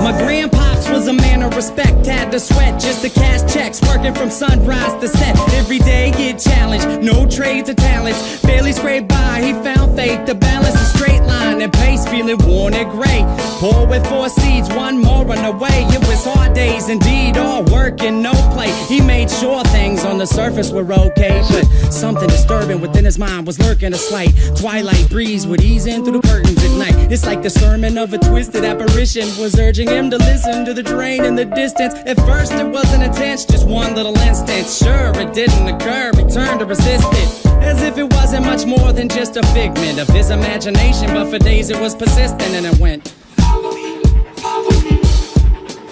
My grandpops was a man of respect, had to sweat just to cash checks, working from sunrise to set. Every day get challenged, no trades or talents, barely scraped by. He found faith to balance a straight line and pace, feeling worn and gray. Poor with 4 seeds, one more on the way. It was hard days indeed, all work and no play. He made sure things on the surface were okay, but something disturbing within his mind was lurking. A slight twilight breeze would ease in through the curtains at night. It's like the sermon of a twisted apparition was urging him to listen to the drain in the distance. At first it wasn't intense, just one little instant. Sure, it didn't occur, he turned to resist it, as if it wasn't much more than just a figment of his imagination. But for days it was persistent, and it went, follow me, follow me,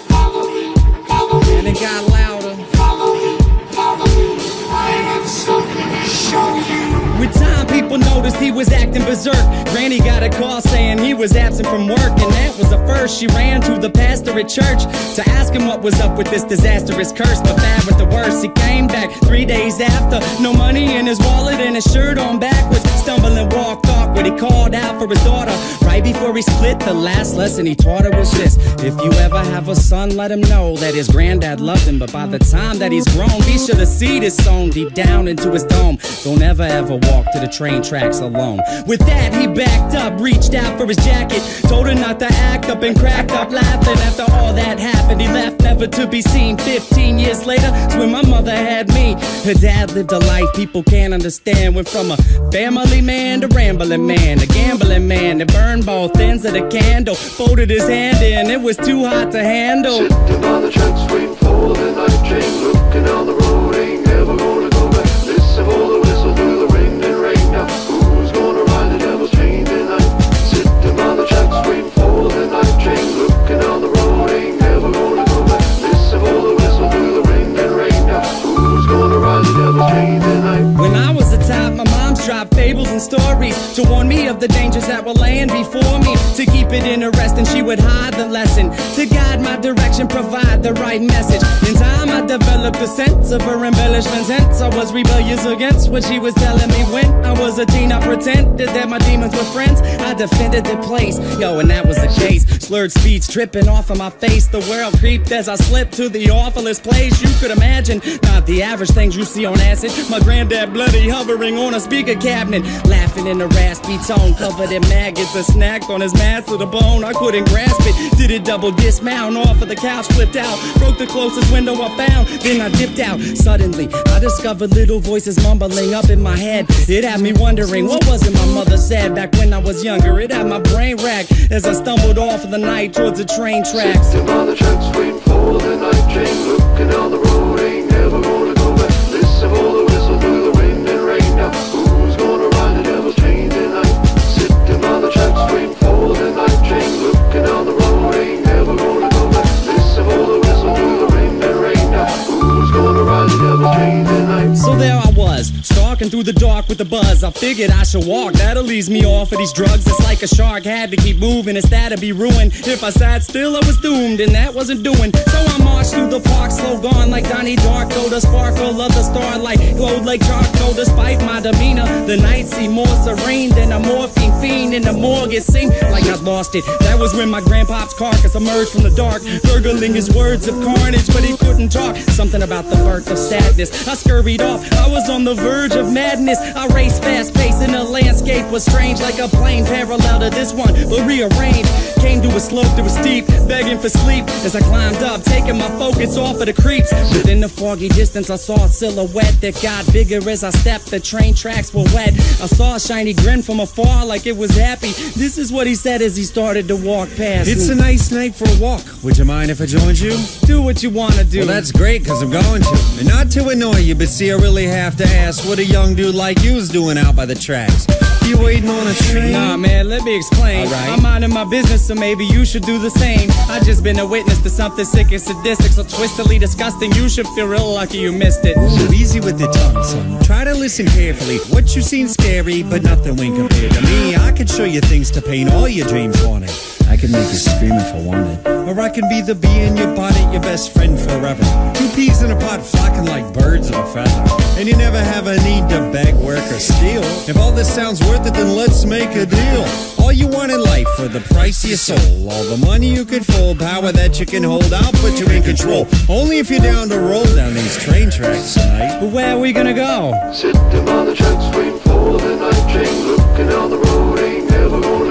follow me, follow me. And it got louder, follow me, follow me, I have something to show you. With time, people noticed he was acting berserk. Granny got a call saying he was absent from work, and that was the first. She ran to the pastor at church to ask him what was up with this disastrous curse. But bad with the worst, he came back 3 days after, no money in his wallet and his shirt on backwards. Stumbling, walked awkward, he called out for his daughter. Right before he split, the last lesson he taught her was this: if you ever have a son, let him know that his granddad loved him. But by the time that he's grown, be sure the seed is sown deep down into his dome. Don't ever walk to the train tracks alone. With that, he backed up, reached out for his jacket, told her not to act up, and cracked up laughing. After all that happened, he left never to be seen. 15 years later, it's when my mother had me. Her dad lived a life people can't understand. Went from a family man to rambling man, a gambling man that burned both ends of the candle. Folded his hand in, it was too hot to handle. Sitting by the tracks, waiting for the night train, looking down the road, ain't never gonna go back. Listen for the whistle through the wind and rain. Now who's gonna ride the devil's chain tonight? Sitting by the tracks, waiting for the night train, looking down the road, ain't never gonna go back. Listen for the whistle through the wind and rain. Now who's gonna ride the devil's chain tonight? When I was a top, my mom's dropped fables and stories to warn me of the dangers that were laying before me. To keep it interesting, she would hide the lesson, to guide my direction, provide the right message. In time, I developed a sense of her embellishments, hence I was rebellious against what she was telling me. When I was a teen, I pretended that my demons were friends. I defended the place, yo, and that was the case. Slurred speech dripping off of my face. The world creeped as I slipped to the awfulest place you could imagine. Not the average things you see on acid. My granddad bloody hovering on a speaker cabinet, laughing in a raspy tone, covered in maggots. A snack on his mass to the bone, I couldn't grasp it. Did it double dismount off of the couch, flipped out, broke the closest window I found, then I dipped out. Suddenly, I discovered little voices mumbling up in my head. It had me wondering, what was it my mother said back when I was younger? It had my brain racked as I stumbled off of the night towards the train tracks. Sitting by the tracks, waiting for the night train, looking down the road, ain't never gonna go back. Listen for the whistle through the wind and rain. Now who's gonna ride the devil's chain tonight? Sitting by the tracks, waiting for the night train, looking down the road, ain't never gonna go back. Listen for the whistle through the wind and rain. Now who's gonna ride the devil's chain tonight? So there I was, stalking through the dark with the buzz. I figured I should walk, that'll ease me off of these drugs. It's like a shark, had to keep moving, it's that'd be ruined. If I sat still, I was doomed, and that wasn't doing. So I marched through the park, slow gone like Donnie Darko. The sparkle of the starlight glowed like charcoal. Despite my demeanor, the night seemed more serene than a morphine fiend in the morgue. It seemed like I'd lost it. That was when my grandpop's carcass emerged from the dark, gurgling his words of carnage, but he couldn't talk. Something about the birth of sadness. I scurried off, I was on the verge of madness. I raced fast paced and the landscape was strange, like a plane parallel to this one, but rearranged. Came to a slope that was steep, begging for sleep as I climbed up, taking my focus off of the creeps. Within the foggy distance, I saw a silhouette that got bigger as I stepped. The train tracks were wet. I saw a shiny grin from afar like it was happy. This is what he said as he started to walk past It's me. a nice night for a walk. Would you mind if I joined you? Do what you wanna do. Well, that's great, cause I'm going to. And not to annoy you, but see, I really have to ask what a young dude like you's doing out by the tracks. You waiting on a train? Nah, man, let me explain. Alright. I'm minding my business, so maybe you should do the same. I just been a witness to something sick and sadistic, so twistedly disgusting. You should feel real lucky you missed it. Ooh, easy with the tongue, son. Try to listen carefully. What you seen scary, but nothing when compared to me. I could show you things to paint all your dreams haunted. I could make you scream if I wanted. Or I could be the bee in your bonnet, your best friend forever. Too peas in a pot flocking like birds of a feather. And you never have a need to beg, work, or steal. If all this sounds worth it, then let's make a deal. All you want in life for the price of your soul. All the money you could fold, power that you can hold, I'll put you in control. Only if you're down to roll down these train tracks tonight. But where are we gonna go? Sitting on the tracks waiting for the night train, looking down the road, ain't never gonna